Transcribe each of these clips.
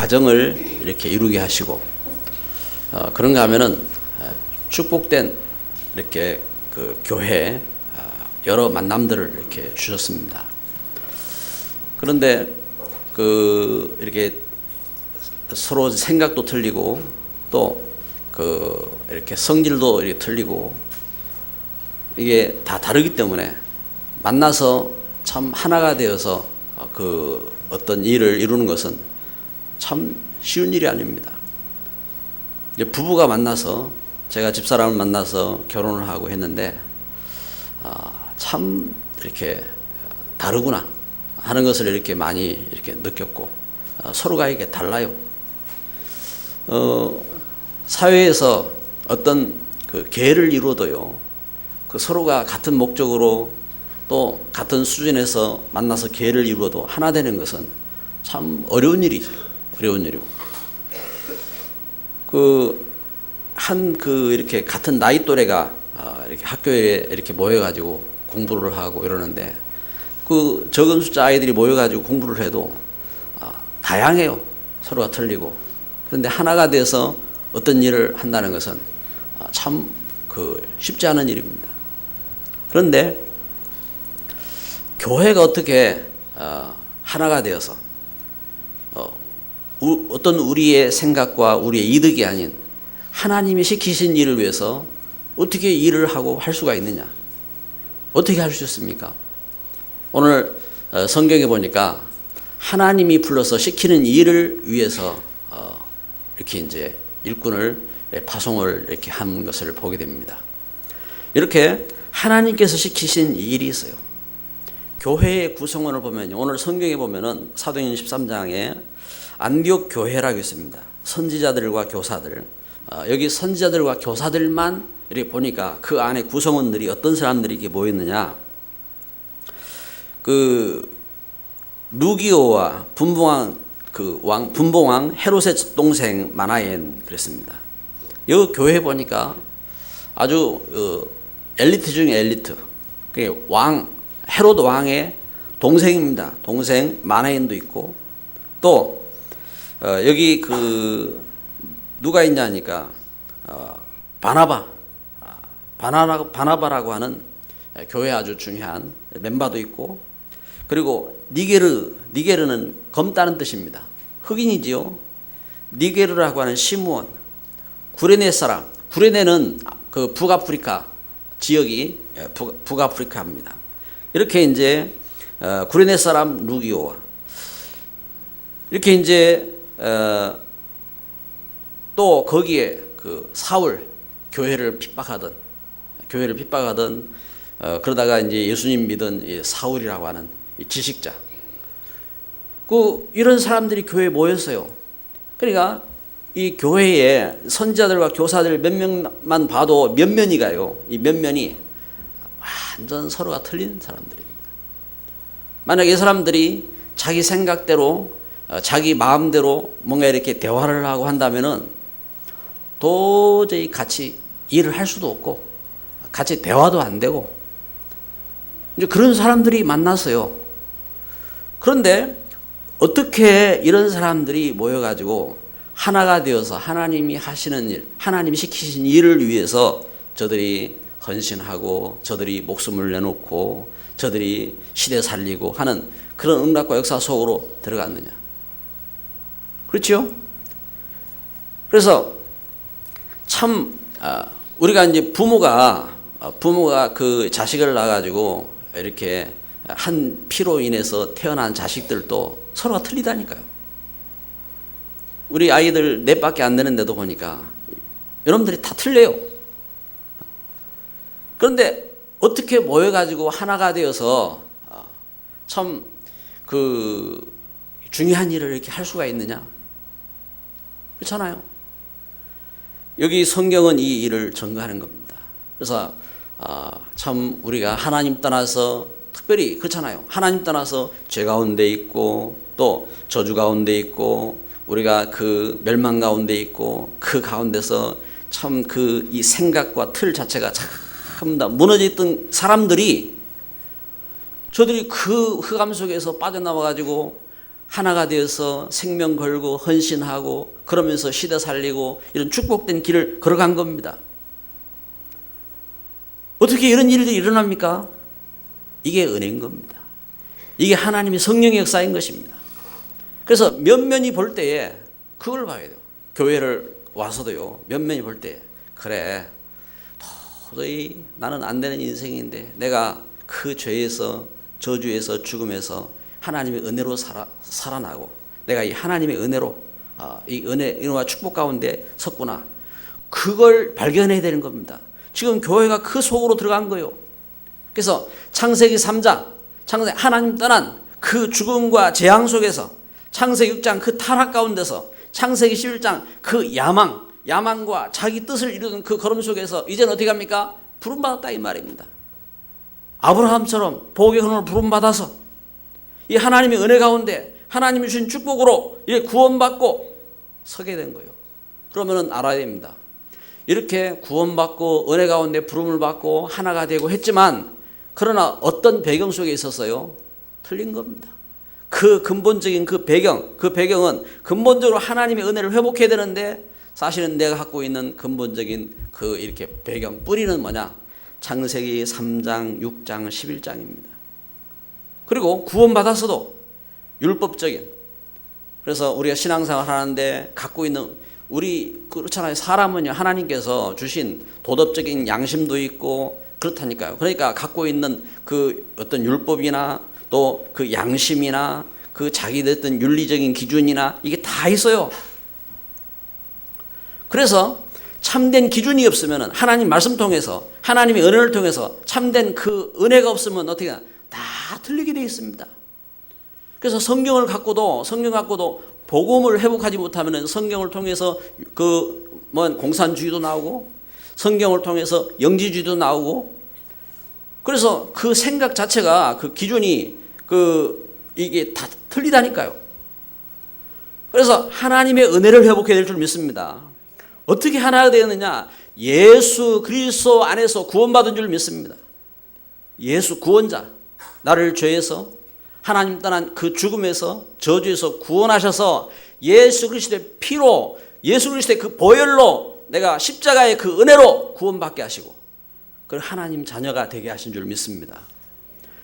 가정을 이렇게 이루게 하시고 그런가 하면은 축복된 이렇게 그 교회 여러 만남들을 이렇게 주셨습니다. 그런데 그 이렇게 서로 생각도 틀리고 또 그 이렇게 성질도 이렇게 틀리고 이게 다 다르기 때문에 만나서 참 하나가 되어서 그 어떤 일을 이루는 것은 참 쉬운 일이 아닙니다. 이제 부부가 만나서 제가 집사람을 만나서 결혼을 하고 했는데 참 이렇게 다르구나 하는 것을 이렇게 많이 이렇게 느꼈고 서로가 이게 달라요. 사회에서 어떤 그 계를 이루어도요, 그 서로가 같은 목적으로 또 같은 수준에서 만나서 계를 이루어도 하나 되는 것은 참 어려운 일이죠. 어려운 일이고. 이렇게 같은 나이 또래가 이렇게 학교에 이렇게 모여가지고 공부를 하고 이러는데 그 적은 숫자 아이들이 모여가지고 공부를 해도 다양해요. 서로가 틀리고. 그런데 하나가 돼서 어떤 일을 한다는 것은 참 쉽지 않은 일입니다. 그런데 교회가 어떻게 하나가 되어서 어떤 우리의 생각과 우리의 이득이 아닌 하나님이 시키신 일을 위해서 어떻게 일을 하고 할 수가 있느냐? 어떻게 할 수 있습니까? 오늘 성경에 보니까 하나님이 불러서 시키는 일을 위해서 이렇게 이제 일꾼을 파송을 이렇게 한 것을 보게 됩니다. 이렇게 하나님께서 시키신 일이 있어요. 교회의 구성원을 보면 오늘 성경에 보면은 사도행전 13장에 안디옥 교회라고 있습니다. 선지자들과 교사들. 여기 선지자들과 교사들만 이렇게 보니까 그 안에 구성원들이 어떤 사람들이 이렇게 모였느냐. 루기오와 분봉왕 헤롯의 동생 마나엔 그랬습니다. 이 교회 보니까 아주 엘리트 중에 엘리트. 그게 헤롯 왕의 동생입니다. 동생 마나엔도 있고 또 여기 누가 있냐니까 바나바라고 하는 교회 아주 중요한 멤버도 있고 그리고 니게르는 검다는 뜻입니다. 흑인이지요. 니게르라고 하는 시므온, 구레네 사람. 구레네는 그 북아프리카 지역이 북아프리카입니다. 이렇게 이제 구레네 사람 루기오와 이렇게 이제 또 거기에 그 사울 교회를 핍박하던 그러다가 이제 예수님 믿은 이 사울이라고 하는 이 지식자 이런 사람들이 교회에 모였어요. 그러니까 이 교회에 선지자들과 교사들 몇 명만 봐도 몇 면이가요. 이 몇 면이 완전 서로가 틀린 사람들입니다. 만약 이 사람들이 자기 생각대로 자기 마음대로 뭔가 이렇게 대화를 하고 한다면은 도저히 같이 일을 할 수도 없고 같이 대화도 안 되고 이제 그런 사람들이 만났어요. 그런데 어떻게 이런 사람들이 모여가지고 하나가 되어서 하나님이 하시는 일, 하나님이 시키신 일을 위해서 저들이 헌신하고 저들이 목숨을 내놓고 저들이 시대 살리고 하는 그런 응답과 역사 속으로 들어갔느냐. 그렇죠? 그래서 참 우리가 이제 부모가 그 자식을 낳아가지고 이렇게 한 피로 인해서 태어난 자식들도 서로가 틀리다니까요. 우리 아이들 넷밖에 안 되는데도 보니까 여러분들이 다 틀려요. 그런데 어떻게 모여가지고 하나가 되어서 참 중요한 일을 이렇게 할 수가 있느냐? 그렇잖아요. 여기 성경은 이 일을 증거하는 겁니다. 그래서 참 우리가 하나님 떠나서 특별히 그렇잖아요. 하나님 떠나서 죄 가운데 있고 또 저주 가운데 있고 우리가 그 멸망 가운데 있고 그 가운데서 참 이 생각과 틀 자체가 참 다 무너져 있던 사람들이 저들이 그 흑암 속에서 빠져나와 가지고 하나가 되어서 생명 걸고 헌신하고 그러면서 시대 살리고 이런 축복된 길을 걸어간 겁니다. 어떻게 이런 일들이 일어납니까? 이게 은혜인 겁니다. 이게 하나님의 성령의 역사인 것입니다. 그래서 면면이 볼 때에 그걸 봐야 돼요. 교회를 와서도요, 면면이 볼 때에 그래, 도저히 나는 안 되는 인생인데 내가 그 죄에서, 저주에서, 죽음에서 하나님의 은혜로 살아나고 내가 이 하나님의 은혜로 이 은혜와 축복 가운데 섰구나. 그걸 발견해야 되는 겁니다. 지금 교회가 그 속으로 들어간 거예요. 그래서 창세기 3장, 하나님 떠난 그 죽음과 재앙 속에서, 창세기 6장 그 타락 가운데서, 창세기 11장 그 야망과 자기 뜻을 이루는 그 걸음 속에서 이제는 어떻게 합니까? 부름받았다 이 말입니다. 아브라함처럼 복의 헌을 부름받아서 이 하나님의 은혜 가운데 하나님이 주신 축복으로 이렇게 구원받고 서게 된 거예요. 그러면은 알아야 됩니다. 이렇게 구원받고 은혜 가운데 부름을 받고 하나가 되고 했지만 그러나 어떤 배경 속에 있었어요? 틀린 겁니다. 그 근본적인 그 배경은 근본적으로 하나님의 은혜를 회복해야 되는데 사실은 내가 갖고 있는 근본적인 그 이렇게 배경, 뿌리는 뭐냐? 창세기 3장, 6장, 11장입니다. 그리고 구원받았어도 율법적인, 그래서 우리가 신앙생활 하는데 갖고 있는 우리 그렇잖아요. 사람은요, 하나님께서 주신 도덕적인 양심도 있고 그렇다니까요. 그러니까 갖고 있는 그 어떤 율법이나 또 그 양심이나 그 자기들 어떤 윤리적인 기준이나 이게 다 있어요. 그래서 참된 기준이 없으면 하나님 말씀 통해서 하나님의 은혜를 통해서 참된 그 은혜가 없으면 어떻게 다 틀리게 되어 있습니다. 그래서 성경 갖고도 복음을 회복하지 못하면 성경을 통해서 공산주의도 나오고 성경을 통해서 영지주의도 나오고 그래서 그 생각 자체가 그 기준이 이게 다 틀리다니까요. 그래서 하나님의 은혜를 회복해야 될 줄 믿습니다. 어떻게 하나가 되었느냐? 예수 그리스도 안에서 구원받은 줄 믿습니다. 예수 구원자, 나를 죄에서 하나님 떠난 그 죽음에서 저주에서 구원하셔서 예수 그리스도의 피로, 예수 그리스도의 그 보혈로 내가 십자가의 그 은혜로 구원받게 하시고 그 하나님 자녀가 되게 하신 줄 믿습니다.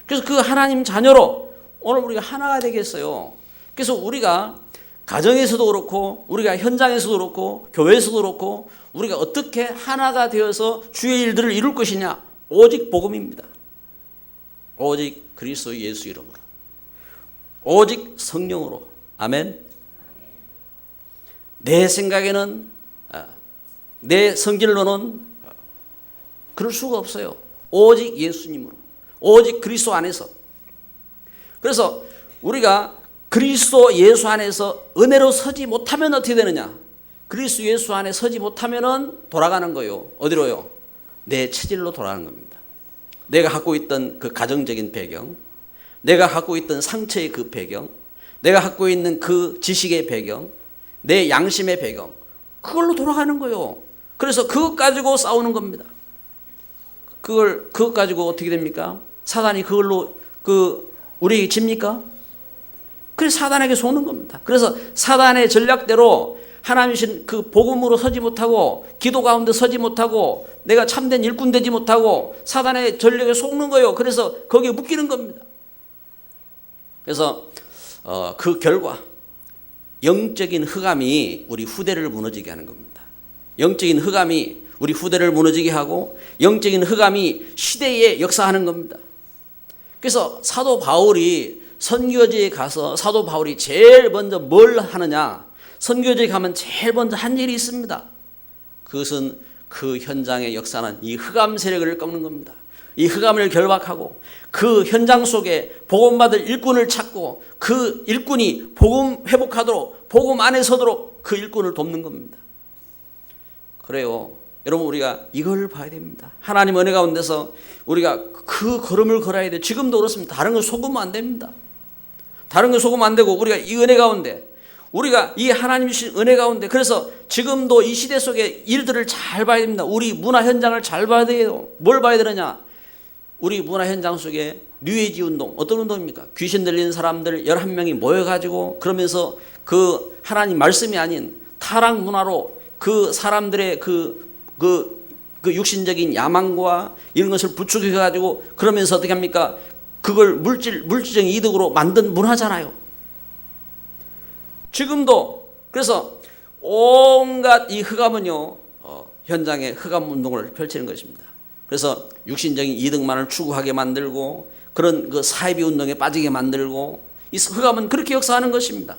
그래서 그 하나님 자녀로 오늘 우리가 하나가 되겠어요. 그래서 우리가 가정에서도 그렇고 우리가 현장에서도 그렇고 교회에서도 그렇고 우리가 어떻게 하나가 되어서 주의 일들을 이룰 것이냐? 오직 복음입니다. 오직 그리스도 예수 이름으로, 오직 성령으로. 아멘. 내 생각에는, 내 성질로는 그럴 수가 없어요. 오직 예수님으로, 오직 그리스도 안에서. 그래서 우리가 그리스도 예수 안에서 은혜로 서지 못하면 어떻게 되느냐? 그리스도 예수 안에 서지 못하면 돌아가는 거예요. 어디로요? 내 체질로 돌아가는 겁니다. 내가 갖고 있던 그 가정적인 배경, 내가 갖고 있던 상처의 그 배경, 내가 갖고 있는 그 지식의 배경, 내 양심의 배경, 그걸로 돌아가는 거예요. 그래서 그것 가지고 싸우는 겁니다. 그것 가지고 어떻게 됩니까? 사단이 그걸로 우리에게 집니까? 그래서 사단에게 속는 겁니다. 그래서 사단의 전략대로 하나님 주신 그 복음으로 서지 못하고 기도 가운데 서지 못하고 내가 참된 일꾼 되지 못하고 사단의 전략에 속는 거예요. 그래서 거기에 묶이는 겁니다. 그래서 그 결과 영적인 흑암이 우리 후대를 무너지게 하는 겁니다. 영적인 흑암이 우리 후대를 무너지게 하고 영적인 흑암이 시대에 역사하는 겁니다. 그래서 사도 바울이 선교지에 가서 사도 바울이 제일 먼저 뭘 하느냐? 선교지에 가면 제일 먼저 한 일이 있습니다. 그것은 그 현장에 역사하는 이 흑암 세력을 꺾는 겁니다. 이 흑암을 결박하고 그 현장 속에 복음받을 일꾼을 찾고 그 일꾼이 복음 회복하도록 복음 안에 서도록 그 일꾼을 돕는 겁니다. 그래요. 여러분 우리가 이걸 봐야 됩니다. 하나님 은혜 가운데서 우리가 그 걸음을 걸어야 돼. 지금도 그렇습니다. 다른 거 속으면 안 됩니다. 다른 거 속으면 안 되고 우리가 이 은혜 가운데 우리가 이 하나님 주신 은혜 가운데 그래서 지금도 이 시대 속의 일들을 잘 봐야 됩니다. 우리 문화 현장을 잘 봐야 돼요. 뭘 봐야 되느냐? 우리 문화 현장 속에 뉴에이지 운동, 어떤 운동입니까? 귀신 들리는 사람들 11명이 모여가지고 그러면서 그 하나님 말씀이 아닌 타락 문화로 그 사람들의 그 육신적인 야망과 이런 것을 부추겨가지고 그러면서 어떻게 합니까? 그걸 물질적인 이득으로 만든 문화잖아요. 지금도 그래서 온갖 이 흑암은요, 현장에 흑암 운동을 펼치는 것입니다. 그래서 육신적인 이득만을 추구하게 만들고 그런 그 사이비 운동에 빠지게 만들고 이 흑암은 그렇게 역사하는 것입니다.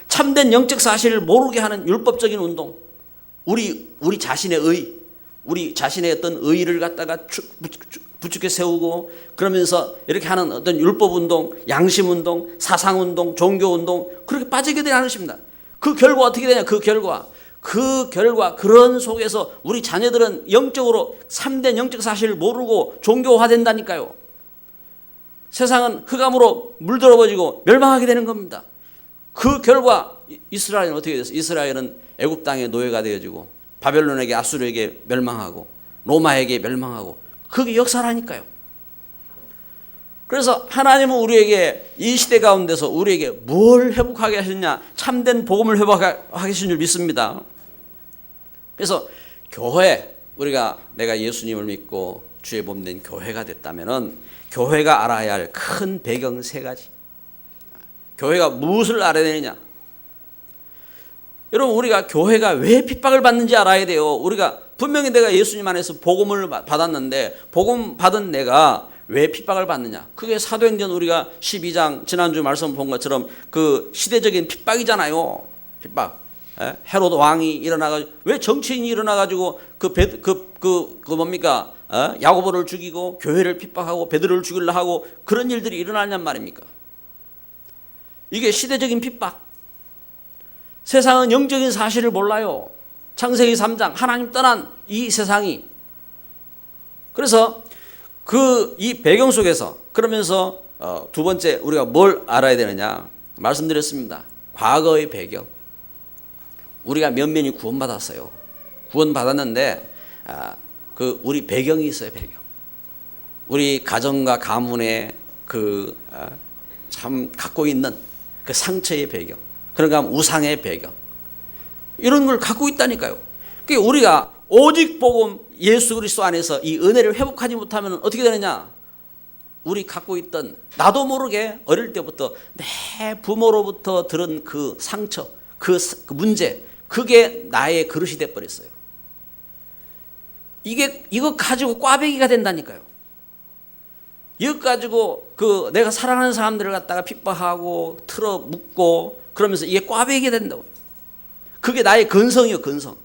참된 영적 사실을 모르게 하는 율법적인 운동, 우리 자신의 우리 자신의 어떤 의의를 갖다가 부추겨 세우고 그러면서 이렇게 하는 어떤 율법 운동, 양심 운동, 사상 운동, 종교 운동 그렇게 빠지게 되는 것입니다. 그 결과 어떻게 되냐? 그 결과 그런 속에서 우리 자녀들은 영적으로 참된 영적 사실을 모르고 종교화된다니까요. 세상은 흑암으로 물들어버리고 멸망하게 되는 겁니다. 그 결과 이스라엘은 어떻게 됐어요? 이스라엘은 애굽 땅의 노예가 되어지고 바벨론에게 아수르에게 멸망하고 로마에게 멸망하고 그게 역사라니까요. 그래서 하나님은 우리에게 이 시대 가운데서 우리에게 뭘 회복하게 하셨냐? 참된 복음을 회복하게 하신 줄 믿습니다. 그래서 교회, 내가 예수님을 믿고 주의 몸 된 교회가 됐다면은 교회가 알아야 할 큰 배경 3가지. 교회가 무엇을 알아야 되느냐? 여러분, 우리가 교회가 왜 핍박을 받는지 알아야 돼요. 우리가 분명히 내가 예수님 안에서 복음을 받았는데 복음 받은 내가 왜 핍박을 받느냐? 그게 사도행전 우리가 12장 지난주 말씀 본 것처럼 그 시대적인 핍박이잖아요. 핍박. 헤로드 왕이 일어나가지고 왜 정치인이 일어나가지고 뭡니까? 야고보를 죽이고 교회를 핍박하고 베드로를 죽이려 하고 그런 일들이 일어나냔 말입니까? 이게 시대적인 핍박. 세상은 영적인 사실을 몰라요. 창세기 3장 하나님 떠난 이 세상이. 그래서 이 배경 속에서 그러면서 두 번째 우리가 뭘 알아야 되느냐 말씀드렸습니다. 과거의 배경. 우리가 면면이 구원받았어요. 구원받았는데 우리 배경이 있어요. 배경. 우리 가정과 가문의 참 갖고 있는 그 상처의 배경, 그러니까 우상의 배경, 이런 걸 갖고 있다니까요. 그러니까 우리가 오직 복음 예수 그리스도 안에서 이 은혜를 회복하지 못하면 어떻게 되느냐? 우리 갖고 있던 나도 모르게 어릴 때부터 내 부모로부터 들은 그 상처, 그 문제, 그게 나의 그릇이 돼버렸어요. 이거 가지고 꽈배기가 된다니까요. 이거 가지고 내가 사랑하는 사람들을 갖다가 핍박하고 틀어 묶고 그러면서 이게 꽈배기가 된다고요. 그게 나의 근성이요, 근성.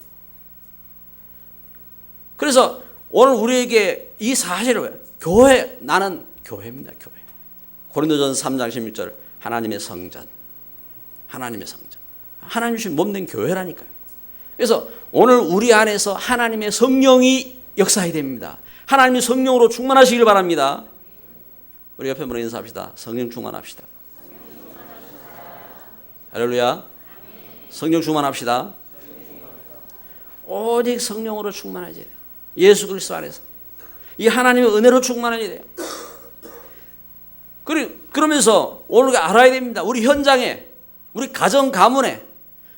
그래서 오늘 우리에게 이 사실을 교회, 나는 교회입니다. 교회. 고린도전서 3장 16절 하나님의 성전. 하나님의 성전. 하나님 주신 몸된 교회라니까요. 그래서 오늘 우리 안에서 하나님의 성령이 역사해야 됩니다. 하나님의 성령으로 충만하시길 바랍니다. 우리 옆에 분에 인사합시다. 성령 충만합시다. 할렐루야. 성령 충만합시다. 오직 성령으로 충만해야 돼요. 예수 그리스도 안에서. 이 하나님의 은혜로 충만해야 돼요. 그러면서 오늘 우리가 알아야 됩니다. 우리 현장에, 우리 가정 가문에,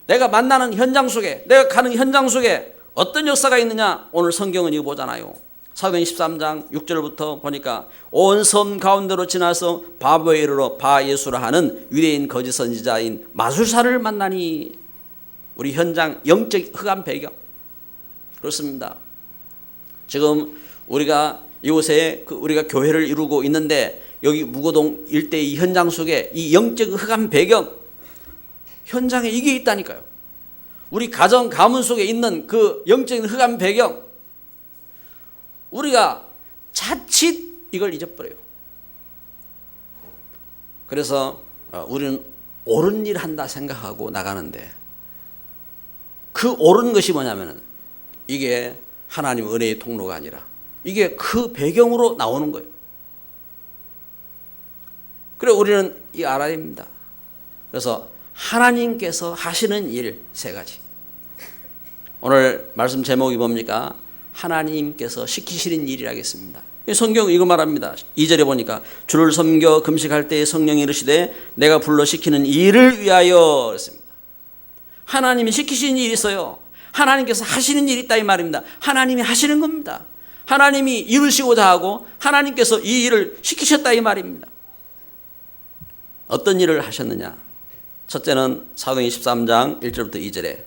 내가 만나는 현장 속에, 내가 가는 현장 속에 어떤 역사가 있느냐? 오늘 성경은 이거 보잖아요. 사도행 13장 6절부터 보니까 온 섬 가운데로 지나서 바보에 이르러 바 예수라 하는 유대인 거짓 선지자인 마술사를 만나니. 우리 현장 영적 흑암 배경 그렇습니다. 지금 우리가 이곳에 우리가 교회를 이루고 있는데 여기 무고동 일대 이 현장 속에 이 영적 흑암 배경 현장에 이게 있다니까요. 우리 가정 가문 속에 있는 그 영적인 흑암 배경, 우리가 자칫 이걸 잊어버려요. 그래서 우리는 옳은 일 한다 생각하고 나가는데 그 옳은 것이 뭐냐면 이게 하나님 은혜의 통로가 아니라 이게 그 배경으로 나오는 거예요. 그래 우리는 이 알아야 됩니다. 그래서 하나님께서 하시는 일 3가지. 오늘 말씀 제목이 뭡니까? 하나님께서 시키시는 일이라겠습니다. 성경 이거 말합니다. 2절에 보니까 주를 섬겨 금식할 때에 성령이 이르시되 내가 불러 시키는 일을 위하여 그랬습니다. 하나님이 시키시는 일이 있어요. 하나님께서 하시는 일이 있다 이 말입니다. 하나님이 하시는 겁니다. 하나님이 이루시고자 하고 하나님께서 이 일을 시키셨다 이 말입니다. 어떤 일을 하셨느냐? 첫째는 사도행전 13장 1절부터 2절에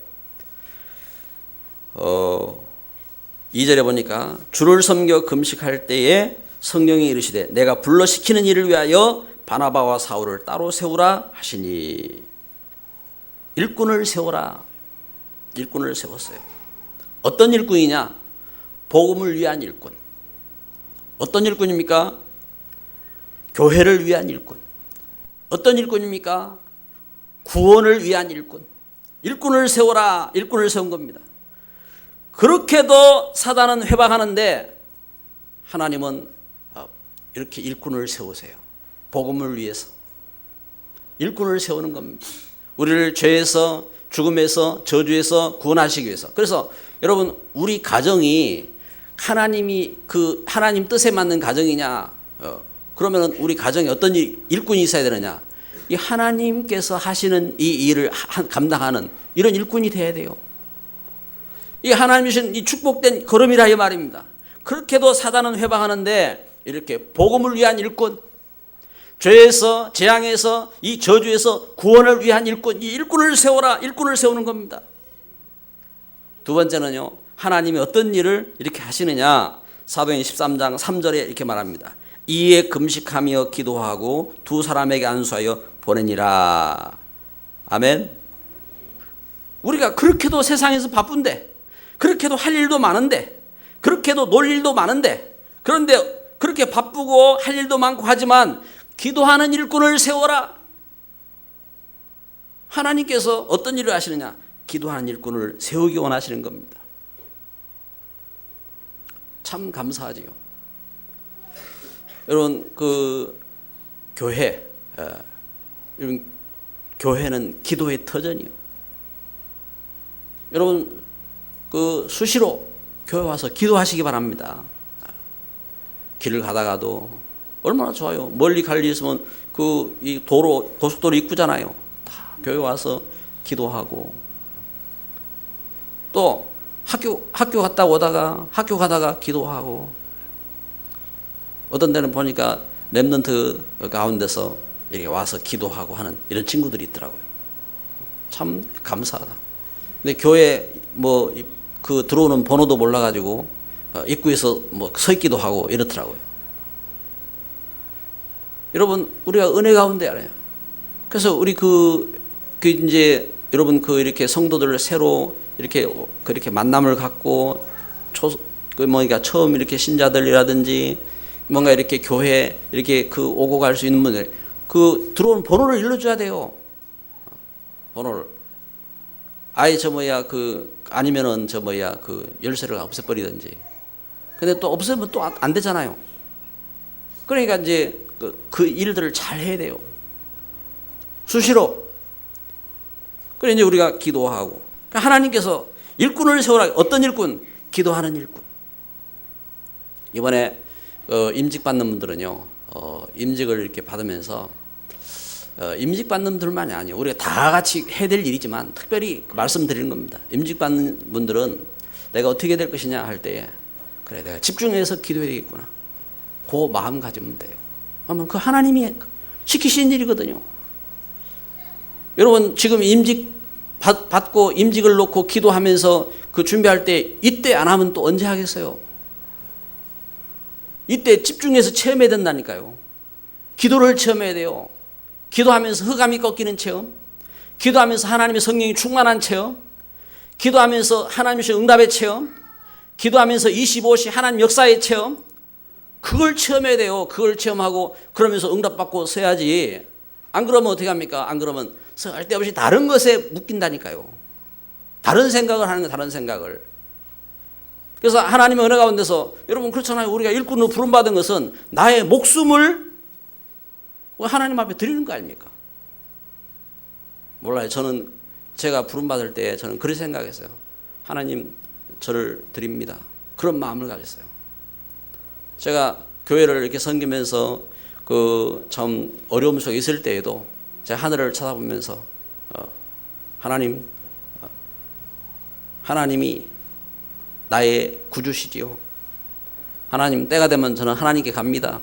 2절에 보니까 주를 섬겨 금식할 때에 성령이 이르시되 내가 불러 시키는 일을 위하여 바나바와 사울을 따로 세우라 하시니. 일꾼을 세워라. 일꾼을 세웠어요. 어떤 일꾼이냐? 복음을 위한 일꾼. 어떤 일꾼입니까? 교회를 위한 일꾼. 어떤 일꾼입니까? 구원을 위한 일꾼. 일꾼을 세워라. 일꾼을 세운 겁니다. 그렇게도 사단은 회방하는데 하나님은 이렇게 일꾼을 세우세요. 복음을 위해서. 일꾼을 세우는 겁니다. 우리를 죄에서, 죽음에서, 저주에서 구원하시기 위해서. 그래서 여러분, 우리 가정이 하나님이 그 하나님 뜻에 맞는 가정이냐? 그러면 우리 가정에 어떤 일꾼이 있어야 되느냐? 이 하나님께서 하시는 이 일을 감당하는 이런 일꾼이 돼야 돼요. 이 하나님 주신 이 축복된 걸음이라 이 말입니다. 그렇게도 사단은 회방하는데 이렇게 복음을 위한 일꾼, 죄에서, 재앙에서, 이 저주에서 구원을 위한 일꾼, 이 일꾼을 세워라. 일꾼을 세우는 겁니다. 두 번째는요, 하나님이 어떤 일을 이렇게 하시느냐? 사도행전 13장 3절에 이렇게 말합니다. 이에 금식하며 기도하고 두 사람에게 안수하여 보내니라. 아멘. 우리가 그렇게도 세상에서 바쁜데, 그렇게도 할 일도 많은데, 그렇게도 놀 일도 많은데, 그런데 그렇게 바쁘고 할 일도 많고 하지만 기도하는 일꾼을 세워라. 하나님께서 어떤 일을 하시느냐? 기도하는 일꾼을 세우기 원하시는 겁니다. 참 감사하지요. 여러분, 그 교회, 여러분, 교회는 기도의 터전이요. 여러분, 그 수시로 교회 와서 기도하시기 바랍니다. 길을 가다가도 얼마나 좋아요. 멀리 갈 일 있으면 그 이 도로, 고속도로 입구잖아요. 다 교회 와서 기도하고, 또 학교 갔다 오다가 학교 가다가 기도하고, 어떤 데는 보니까 렘넌트 가운데서 이렇게 와서 기도하고 하는 이런 친구들이 있더라고요. 참 감사하다. 근데 교회 뭐 그 들어오는 번호도 몰라가지고 입구에서 뭐 서 있기도 하고 이렇더라고요. 여러분, 우리가 은혜 가운데 알아요. 그래서 우리 이제 여러분 이렇게 성도들 새로 그렇게 만남을 갖고 뭔가 처음 이렇게 신자들이라든지 뭔가 이렇게 교회 이렇게 오고 갈 수 있는 분들 들어오는 번호를 일러줘야 돼요. 번호를. 아예 아니면은 열쇠를 없애버리든지. 근데 또 없애면 또 안 되잖아요. 그러니까 이제 그 일들을 잘 해야 돼요. 수시로. 그래 이제 우리가 기도하고. 하나님께서 일꾼을 세우라. 어떤 일꾼? 기도하는 일꾼. 이번에 임직 받는 분들은요, 임직을 이렇게 받으면서 임직 받는 분들만이 아니에요. 우리가 다 같이 해야 될 일이지만 특별히 말씀드리는 겁니다. 임직 받는 분들은 내가 어떻게 될 것이냐 할 때에 그래 내가 집중해서 기도해야 되겠구나. 그 마음 가지면 돼요. 그러면 그 하나님이 시키신 일이거든요. 여러분 지금 임직 받고 임직을 놓고 기도하면서 그 준비할 때 이때 안 하면 또 언제 하겠어요? 이때 집중해서 체험해야 된다니까요. 기도를 체험해야 돼요. 기도하면서 흑암이 꺾이는 체험, 기도하면서 하나님의 성령이 충만한 체험, 기도하면서 하나님의 응답의 체험, 기도하면서 25시 하나님 역사의 체험, 그걸 체험해야 돼요. 그걸 체험하고 그러면서 응답받고 서야지. 안 그러면 어떻게 합니까? 안 그러면 쓸데없이 다른 것에 묶인다니까요. 다른 생각을 하는 거예요. 다른 생각을. 그래서 하나님의 은혜 가운데서 여러분 그렇잖아요. 우리가 일꾼으로 부름받은 것은 나의 목숨을 하나님 앞에 드리는 거 아닙니까? 몰라요. 저는 제가 부름받을 때 저는 그렇게 생각했어요. 하나님 저를 드립니다. 그런 마음을 가졌어요. 제가 교회를 이렇게 섬기면서 그 참 어려움 속에 있을 때에도 제가 하늘을 쳐다보면서 하나님이 나의 구주시지요. 하나님, 때가 되면 저는 하나님께 갑니다.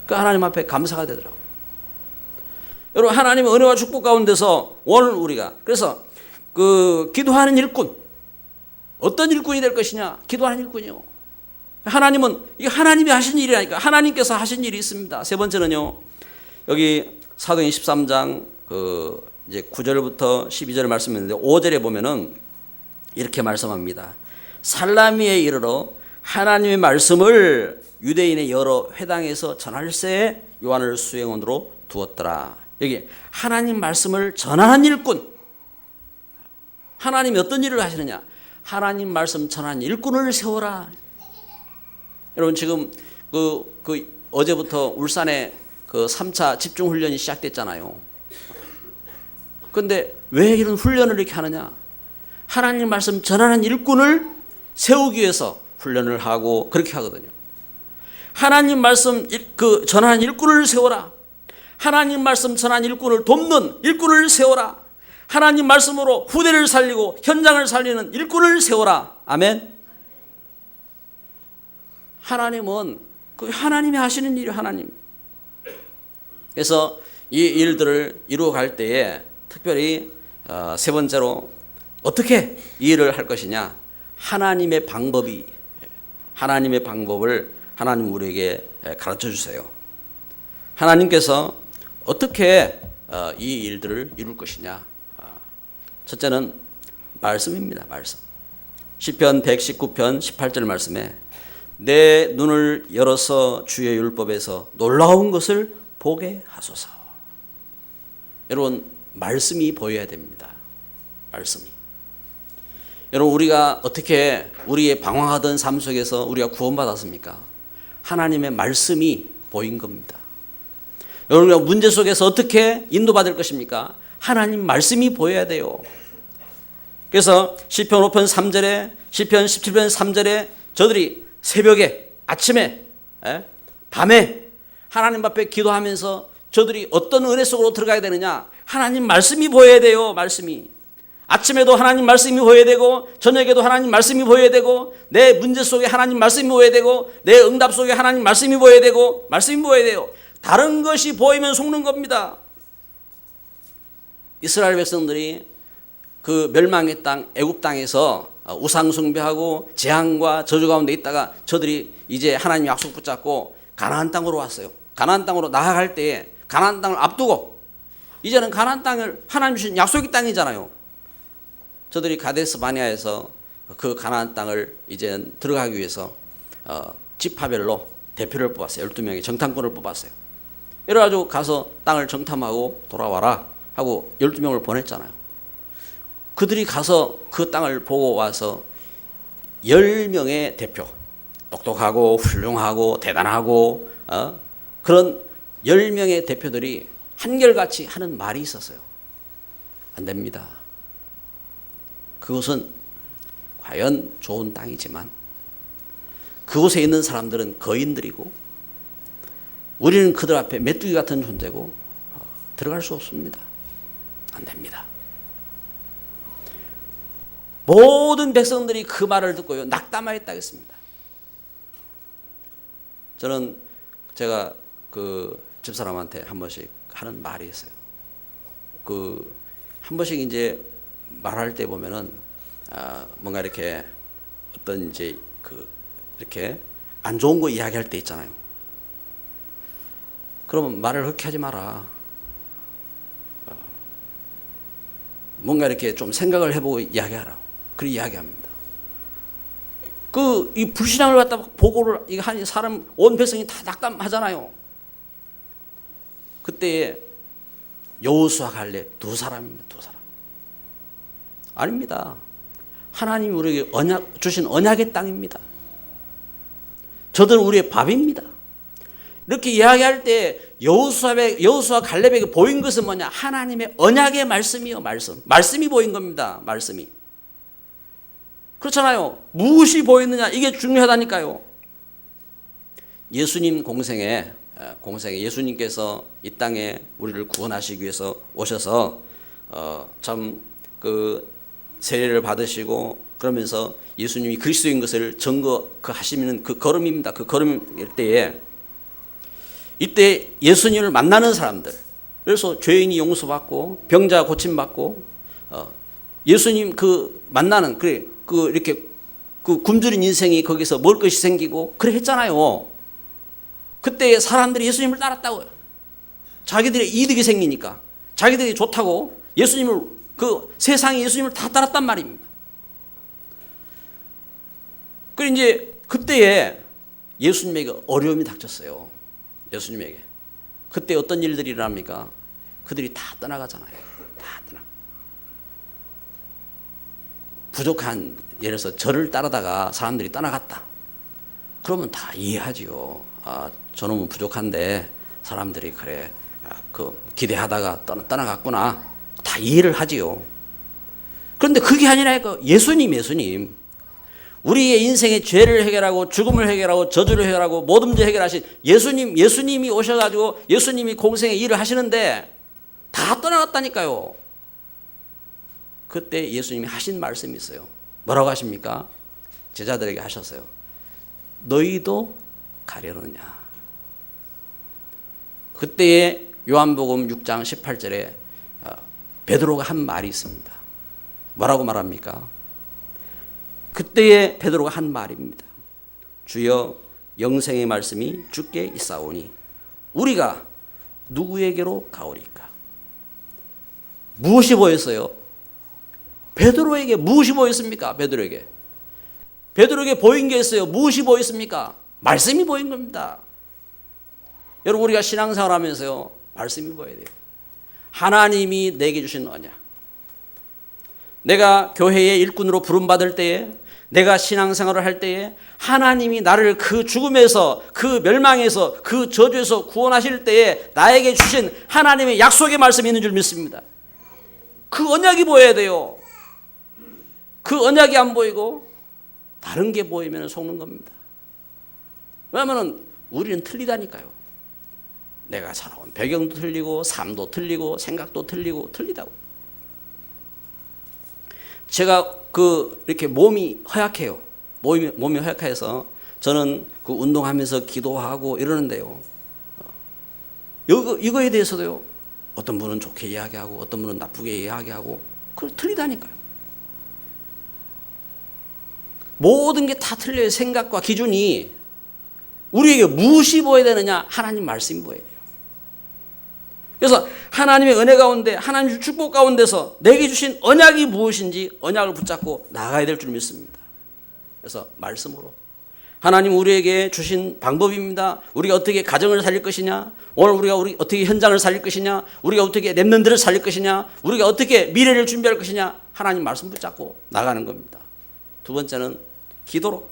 그 하나님 앞에 감사가 되더라고요. 여러분, 하나님의 은혜와 축복 가운데서 오늘 우리가 그래서 그 기도하는 일꾼, 어떤 일꾼이 될 것이냐? 기도하는 일꾼이요. 하나님은 이게 하나님이 하신 일이라니까. 하나님께서 하신 일이 있습니다. 세 번째는요, 여기 사도행 13장 그 이제 9절부터 12절 말씀인데 5절에 보면은 이렇게 말씀합니다. 살라미에 이르러 하나님의 말씀을 유대인의 여러 회당에서 전할새에 요한을 수행원으로 두었더라. 여기 하나님 말씀을 전하는 일꾼. 하나님이 어떤 일을 하시느냐? 하나님 말씀 전하는 일꾼을 세워라. 여러분, 지금 어제부터 울산에 그 3차 집중훈련이 시작됐잖아요. 그런데 왜 이런 훈련을 이렇게 하느냐? 하나님 말씀 전하는 일꾼을 세우기 위해서 훈련을 하고 그렇게 하거든요. 하나님 말씀 전하는 일꾼을 세워라. 하나님 말씀 전하는 일꾼을 돕는 일꾼을 세워라. 하나님 말씀으로 후대를 살리고 현장을 살리는 일꾼을 세워라. 아멘. 하나님은 그 하나님이 하시는 일이 하나님. 그래서 이 일들을 이루어갈 때에 특별히 세 번째로 어떻게 이 일을 할 것이냐? 하나님의 방법을 하나님 우리에게 가르쳐 주세요. 하나님께서 어떻게 이 일들을 이룰 것이냐? 첫째는 말씀입니다. 말씀. 시편 119편 18절 말씀에 내 눈을 열어서 주의 율법에서 놀라운 것을 보게 하소서. 여러분, 말씀이 보여야 됩니다. 말씀이. 여러분, 우리가 어떻게 우리의 방황하던 삶 속에서 우리가 구원받았습니까? 하나님의 말씀이 보인 겁니다. 여러분, 우리가 문제 속에서 어떻게 인도받을 것입니까? 하나님 말씀이 보여야 돼요. 그래서 시편 5편 3절에 시편 17편 3절에 저들이 새벽에, 아침에, 밤에 하나님 앞에 기도하면서 저들이 어떤 은혜 속으로 들어가야 되느냐? 하나님 말씀이 보여야 돼요. 말씀이. 아침에도 하나님 말씀이 보여야 되고 저녁에도 하나님 말씀이 보여야 되고 내 문제 속에 하나님 말씀이 보여야 되고 내 응답 속에 하나님 말씀이 보여야 되고 말씀이 보여야 돼요. 다른 것이 보이면 속는 겁니다. 이스라엘 백성들이 그 멸망의 땅 애굽 땅에서 우상 숭배하고 재앙과 저주 가운데 있다가 저들이 이제 하나님 약속 붙잡고 가나안 땅으로 왔어요. 가나안 땅으로 나아갈 때에 가나안 땅을 앞두고 이제는 가나안 땅을 하나님 주신 약속의 땅이잖아요. 저들이 가데스 바네아에서 그 가나안 땅을 이제 들어가기 위해서 지파별로 대표를 뽑았어요. 12명의 정탐꾼을 뽑았어요. 이래가지고 가서 땅을 정탐하고 돌아와라 하고 12명을 보냈잖아요. 그들이 가서 그 땅을 보고 와서 10명의 대표, 똑똑하고 훌륭하고 대단하고 그런 10명의 대표들이 한결같이 하는 말이 있었어요. 안 됩니다. 그곳은 과연 좋은 땅이지만 그곳에 있는 사람들은 거인들이고 우리는 그들 앞에 메뚜기 같은 존재고 들어갈 수 없습니다. 안 됩니다. 모든 백성들이 그 말을 듣고요, 낙담하였다 했습니다. 저는 제가 그 집사람한테 한 번씩 하는 말이 있어요. 한 번씩 이제 말할 때 보면은 뭔가 이렇게 어떤 이제 이렇게 안 좋은 거 이야기할 때 있잖아요. 그러면 말을 그렇게 하지 마라. 뭔가 이렇게 좀 생각을 해보고 이야기하라. 그렇게 이야기합니다. 이 불신앙을 갖다 보고를 한 사람 온 백성이 다 낙담하잖아요. 그때에 여호수아 갈렙 두 사람입니다. 두 사람. 아닙니다. 하나님이 우리에게 주신 언약의 땅입니다. 저들은 우리의 밥입니다. 이렇게 이야기할 때 여호수아 갈렙에게 보인 것은 뭐냐? 하나님의 언약의 말씀이요. 말씀이 보인 겁니다. 말씀이. 그렇잖아요. 무엇이 보이느냐? 이게 중요하다니까요. 예수님 공생에 예수님께서 이 땅에 우리를 구원하시기 위해서 오셔서 참 그 세례를 받으시고 그러면서 예수님이 그리스도인 것을 하시는 그 걸음입니다. 그 걸음일 때에 이때 예수님을 만나는 사람들, 그래서 죄인이 용서받고 병자 고침받고 예수님 그 만나는 이렇게 그 굶주린 인생이 거기서 먹을 것이 생기고 그래 했잖아요. 그때 사람들이 예수님을 따랐다고요. 자기들의 이득이 생기니까, 자기들이 좋다고 예수님을, 그 세상에 예수님을 다 따랐단 말입니다. 그리고 이제 그때에 예수님에게 어려움이 닥쳤어요. 예수님에게. 그때 어떤 일들이 일어납니까? 그들이 다 떠나가잖아요. 다 떠나. 부족한, 예를 들어서 저를 따르다가 사람들이 떠나갔다. 그러면 다 이해하지요. 아, 저놈은 부족한데 사람들이 그래, 기대하다가 떠나갔구나. 다 이해를 하지요. 그런데 그게 아니라 예수님. 우리의 인생의 죄를 해결하고 죽음을 해결하고 저주를 해결하고 모든 문제 해결하신 예수님이 오셔가지고 예수님이 공생의 일을 하시는데 다 떠나갔다니까요. 그때 예수님이 하신 말씀이 있어요. 뭐라고 하십니까? 제자들에게 하셨어요. 너희도 가려느냐. 그때에 요한복음 6장 18절에 베드로가 한 말이 있습니다. 뭐라고 말합니까? 그때에 베드로가 한 말입니다. 주여, 영생의 말씀이 주께 있사오니 우리가 누구에게로 가오리까? 무엇이 보였어요? 베드로에게 무엇이 보였습니까? 베드로에게 보인 게 있어요. 무엇이 보였습니까? 말씀이 보인 겁니다. 여러분, 우리가 신앙생활 하면서요, 말씀이 보여야 돼요. 하나님이 내게 주신 언약. 내가 교회의 일꾼으로 부름받을 때에, 내가 신앙생활을 할 때에 하나님이 나를 그 죽음에서, 그 멸망에서, 그 저주에서 구원하실 때에 나에게 주신 하나님의 약속의 말씀이 있는 줄 믿습니다. 그 언약이 보여야 돼요. 그 언약이 안 보이고 다른 게 보이면 속는 겁니다. 왜냐하면 우리는 틀리다니까요. 내가 살아온 배경도 틀리고 삶도 틀리고 생각도 틀리다고. 제가 이렇게 몸이 허약해요. 몸이 허약해서 저는 그 운동하면서 기도하고 이러는데요. 이거에 대해서도요. 어떤 분은 좋게 이야기하고 어떤 분은 나쁘게 이야기하고 그걸 틀리다니까요. 모든 게 다 틀려요. 생각과 기준이. 우리에게 무엇이 보여야 되느냐? 하나님 말씀이 보여야 돼요. 그래서 하나님의 은혜 가운데, 하나님의 축복 가운데서 내게 주신 언약이 무엇인지 언약을 붙잡고 나가야 될 줄 믿습니다. 그래서 말씀으로 하나님 우리에게 주신 방법입니다. 우리가 어떻게 가정을 살릴 것이냐, 오늘 우리가 어떻게 현장을 살릴 것이냐, 우리가 어떻게 렘넌트를 살릴 것이냐, 우리가 어떻게 미래를 준비할 것이냐, 하나님 말씀 붙잡고 나가는 겁니다. 두 번째는 기도로,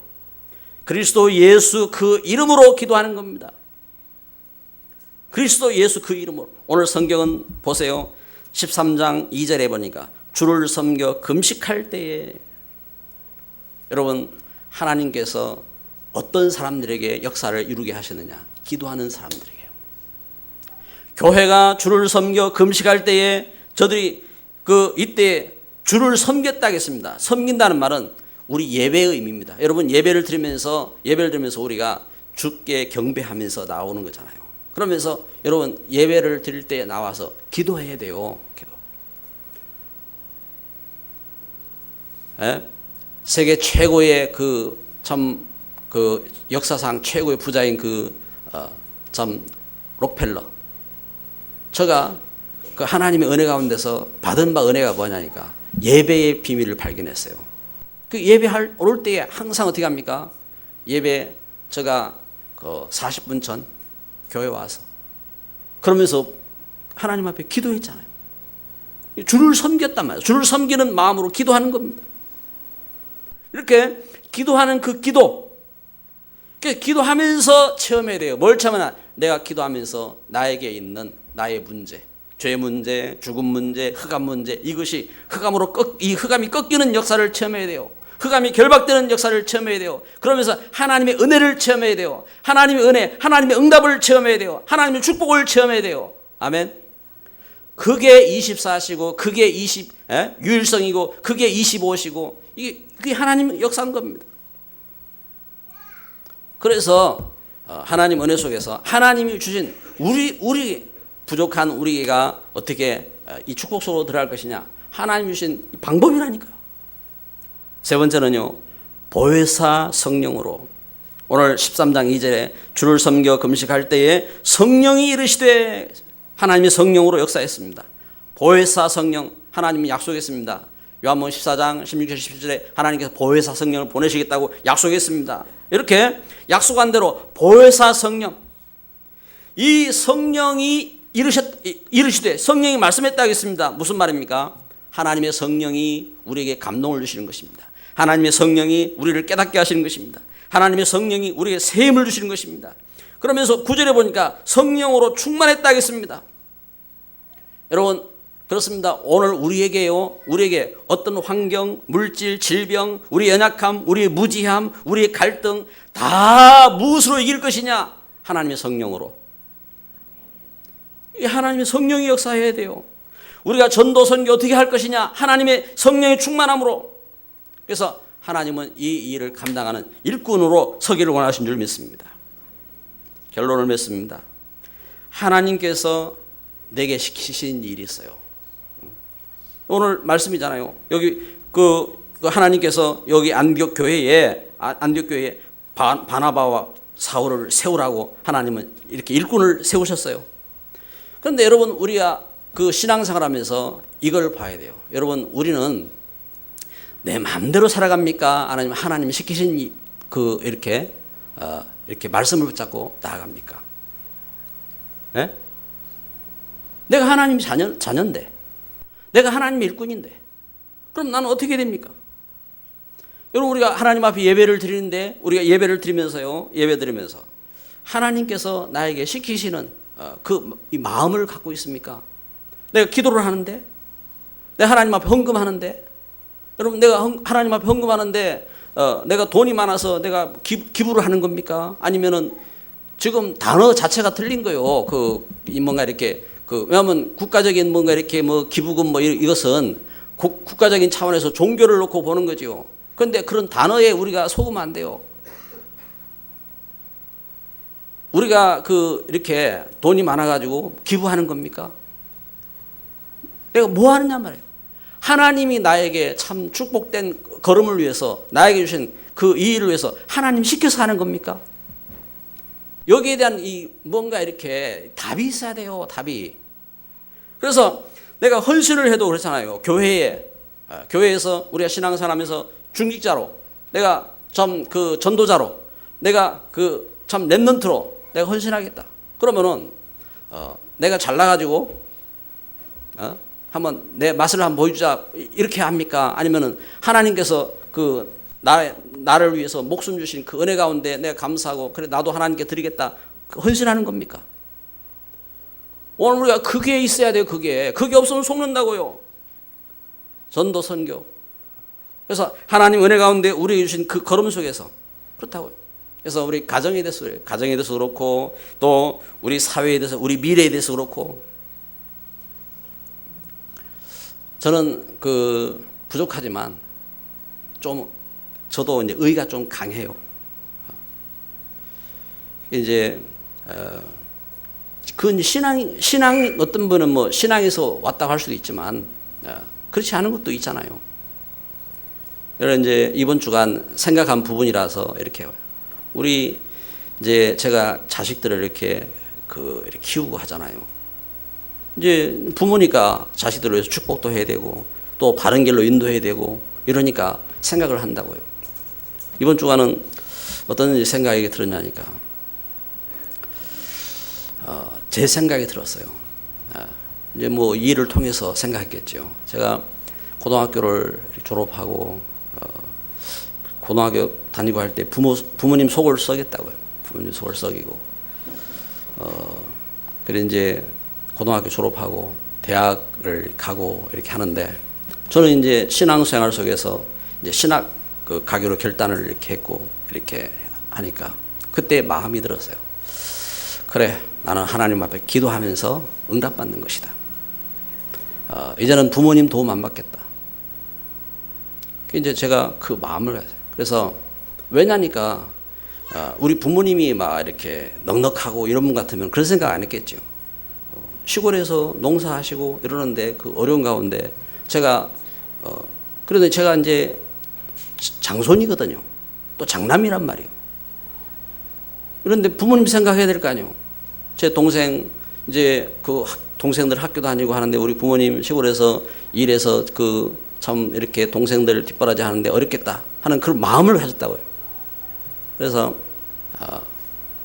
그리스도 예수 그 이름으로 기도하는 겁니다. 그리스도 예수 그 이름으로. 오늘 성경은 보세요. 13장 2절에 보니까 주를 섬겨 금식할 때에, 여러분, 하나님께서 어떤 사람들에게 역사를 이루게 하시느냐? 기도하는 사람들에게요. 교회가 주를 섬겨 금식할 때에 저들이 이때 주를 섬겼다 하겠습니다. 섬긴다는 말은 우리 예배의 의미입니다. 여러분, 예배를 드리면서 우리가 주께 경배하면서 나오는 거잖아요. 그러면서 여러분, 예배를 드릴 때 나와서 기도해야 돼요. 기도. 세계 최고의 역사상 최고의 부자인 록펠러. 저가 그 하나님의 은혜 가운데서 받은 바 은혜가 뭐냐니까 예배의 비밀을 발견했어요. 그 예배할 오를 때에 항상 어떻게 합니까? 예배 제가 40분 전 교회 와서 그러면서 하나님 앞에 기도했잖아요. 주를 섬겼단 말이에요. 주를 섬기는 마음으로 기도하는 겁니다. 이렇게 기도하는 그 기도, 기도하면서 체험해야 돼요. 뭘 체험하나? 내가 기도하면서 나에게 있는 나의 문제, 죄 문제, 죽음 문제, 흑암 문제, 이것이 이 흑암이 꺾이는 역사를 체험해야 돼요. 흑암이 결박되는 역사를 체험해야 돼요. 그러면서 하나님의 은혜를 체험해야 돼요. 하나님의 은혜, 하나님의 응답을 체험해야 돼요. 하나님의 축복을 체험해야 돼요. 아멘. 그게 24시고 그게 유일성이고 그게 25시고 그게 하나님 역사인 겁니다. 그래서 하나님 은혜 속에서 하나님이 주신 우리 부족한 우리가 어떻게 이 축복 속으로 들어갈 것이냐, 하나님이 주신 방법이라니까요. 세 번째는요, 보혜사 성령으로. 오늘 13장 2절에 주를 섬겨 금식할 때에 성령이 이르시되, 하나님의 성령으로 역사했습니다. 보혜사 성령, 하나님이 약속했습니다. 요한복음 14장 16절 17절에 하나님께서 보혜사 성령을 보내시겠다고 약속했습니다. 이렇게 약속한 대로 보혜사 성령, 이 성령이 이르시되, 성령이 말씀했다고 했습니다. 무슨 말입니까? 하나님의 성령이 우리에게 감동을 주시는 것입니다. 하나님의 성령이 우리를 깨닫게 하시는 것입니다. 하나님의 성령이 우리에게 새 힘을 주시는 것입니다. 그러면서 9절에 보니까 성령으로 충만했다고 했습니다. 여러분, 그렇습니다. 오늘 우리에게 어떤 환경, 물질, 질병, 우리의 연약함, 우리의 무지함, 우리의 갈등 다 무엇으로 이길 것이냐? 하나님의 성령으로. 하나님의 성령이 역사해야 돼요. 우리가 전도 선교 어떻게 할 것이냐? 하나님의 성령의 충만함으로. 그래서 하나님은 이 일을 감당하는 일꾼으로 서기를 원하신 줄 믿습니다. 결론을 맺습니다. 하나님께서 내게 시키신 일이 있어요. 오늘 말씀이잖아요. 여기 그 하나님께서 여기 안디옥 교회에 바나바와 사울을 세우라고 하나님은 이렇게 일꾼을 세우셨어요. 그런데 여러분, 우리가 그 신앙생활하면서 이걸 봐야 돼요. 여러분, 우리는 내 마음대로 살아갑니까? 아니면 하나님이 시키신 이렇게 말씀을 붙잡고 나아갑니까? 예? 내가 하나님 자녀인데, 내가 하나님의 일꾼인데, 그럼 나는 어떻게 됩니까? 여러분, 우리가 하나님 앞에 예배를 드리는데, 우리가 예배를 드리면서요, 예배 드리면서 하나님께서 나에게 시키시는 이 마음을 갖고 있습니까? 내가 기도를 하는데, 내가 하나님 앞에 헌금하는데, 여러분, 내가 하나님 앞에 헌금하는데 내가 돈이 많아서 내가 기부를 하는 겁니까? 아니면은 지금 단어 자체가 틀린 거예요. 뭔가 이렇게 왜냐하면 국가적인 뭔가 이렇게 기부금 이것은 국가적인 차원에서 종교를 놓고 보는 거죠. 그런데 그런 단어에 우리가 속으면 안 돼요. 우리가 이렇게 돈이 많아가지고 기부하는 겁니까? 내가 뭐 하느냐 말이에요. 하나님이 나에게 참 축복된 걸음을 위해서, 나에게 주신 이 일을 위해서 하나님 시켜서 하는 겁니까? 여기에 대한 뭔가 이렇게 답이 있어야 돼요. 답이. 그래서 내가 헌신을 해도 그렇잖아요. 교회에서 우리가 신앙생활하면서 중직자로, 내가 전도자로, 내가 참 랩런트로 내가 헌신하겠다. 그러면은 내가 잘나가지고 한번 내 맛을 한번 보여주자, 이렇게 합니까? 아니면은 하나님께서 나를 위해서 목숨 주신 그 은혜 가운데 내가 감사하고, 그래 나도 하나님께 드리겠다, 헌신하는 겁니까? 오늘 우리가 그게 있어야 돼요. 그게 없으면 속는다고요. 전도 선교. 그래서 하나님 은혜 가운데 우리에게 주신 그 걸음 속에서 그렇다고요. 그래서 우리 가정에 대해서 그렇고, 또 우리 사회에 대해서, 우리 미래에 대해서 그렇고, 저는 부족하지만 저도 이제 의가 좀 강해요. 이제 신앙 어떤 분은 신앙에서 왔다고 할 수도 있지만 그렇지 않은 것도 있잖아요. 여러분, 이제 이번 주간 생각한 부분이라서 이렇게 우리 이제 제가 자식들을 이렇게 키우고 하잖아요. 이제 부모니까 자식들을 위해서 축복도 해야 되고, 또 바른 길로 인도해야 되고, 이러니까 생각을 한다고요. 이번 주간은 어떤 생각이 들었냐니까, 제 생각이 들었어요. 이제 이 일을 통해서 생각했겠죠. 제가 고등학교를 졸업하고 고등학교 다니고 할 때 부모님 속을 썩였다고요. 부모님 속을 썩이고, 그래 이제 고등학교 졸업하고 대학을 가고 이렇게 하는데, 저는 이제 신앙생활 속에서 이제 신학 그 가기로 결단을 이렇게 했고 이렇게 하니까 그때 마음이 들었어요. 그래, 나는 하나님 앞에 기도하면서 응답받는 것이다. 이제는 부모님 도움 안 받겠다. 이제 제가 그 마음을 가졌어요. 그래서 왜냐니까 우리 부모님이 막 이렇게 넉넉하고 이런 분 같으면 그런 생각 안 했겠죠. 시골에서 농사하시고 이러는데 그 어려운 가운데 제가 그런데 제가 이제 장손이거든요. 또 장남이란 말이에요. 그런데 부모님 생각해야 될 거 아니에요. 제 동생 이제 그 동생들 학교 다니고 하는데 우리 부모님 시골에서 일해서 그 참 이렇게 동생들 뒷바라지 하는데 어렵겠다 하는 그런 마음을 가졌다고요. 그래서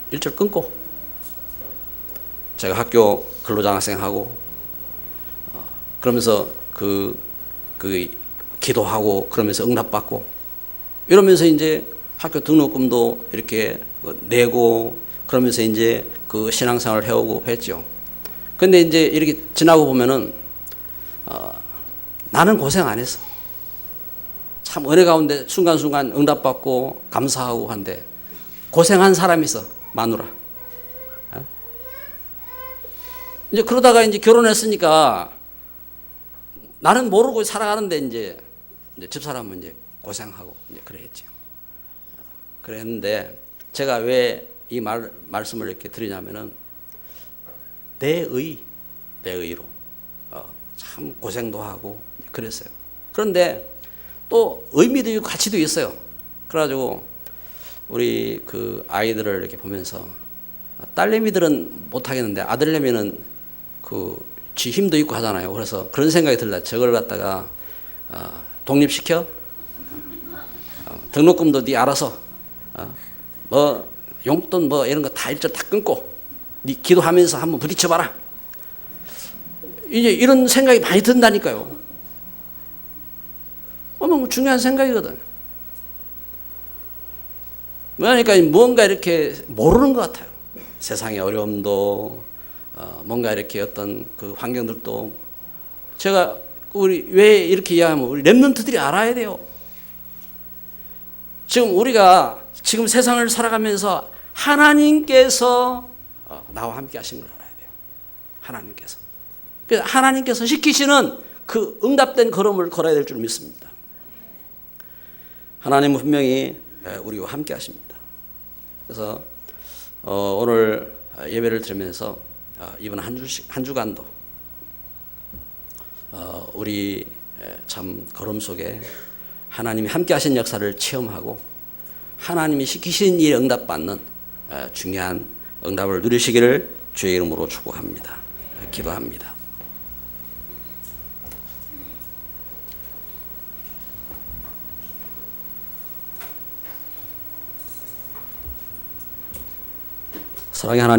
일절 끊고 제가 학교 근로장학생하고 그러면서 그 기도하고 그러면서 응답받고 이러면서 이제 학교 등록금도 이렇게 내고 그러면서 이제 그 신앙생활을 해오고 했죠. 근데 이제 이렇게 지나고 보면은 나는 고생 안 했어. 참 은혜 가운데 순간순간 응답받고 감사하고 한데 고생한 사람이 있어. 마누라. 이제 그러다가 이제 결혼했으니까 나는 모르고 살아가는데 이제 집사람은 이제 고생하고 이제 그랬죠. 그랬는데 제가 왜 이 말씀을 이렇게 드리냐면은 내 의로 참 고생도 하고 그랬어요. 그런데 또 의미도 있고 가치도 있어요. 그래가지고 우리 그 아이들을 이렇게 보면서 딸내미들은 못하겠는데 아들내미는 지 힘도 있고 하잖아요. 그래서 그런 생각이 들다. 저걸 갖다가 독립시켜 등록금도 네 알아서 뭐 용돈 뭐 이런 거 다 일절 다 끊고 네 기도하면서 한번 부딪혀봐라. 이제 이런 생각이 많이 든다니까요. 중요한 생각이거든. 그러니까 뭔가 이렇게 모르는 것 같아요. 세상의 어려움도 뭔가 이렇게 어떤 그 환경들도 제가 우리 왜 이렇게 이야기하면 우리 렘넌트들이 알아야 돼요. 지금 우리가 지금 세상을 살아가면서 하나님께서 나와 함께 하신 걸 알아야 돼요. 하나님께서. 그래서 하나님께서 시키시는 그 응답된 걸음을 걸어야 될 줄 믿습니다. 하나님은 분명히 우리와 함께 하십니다. 그래서 오늘 예배를 드리면서 이번 한 주간도 우리 참 걸음 속에 하나님이 함께 하신 역사를 체험하고 하나님이 시키신 일에 응답받는 중요한 응답을 누리시기를 주의 이름으로 축복합니다. 기도합니다. 사랑의 하나님,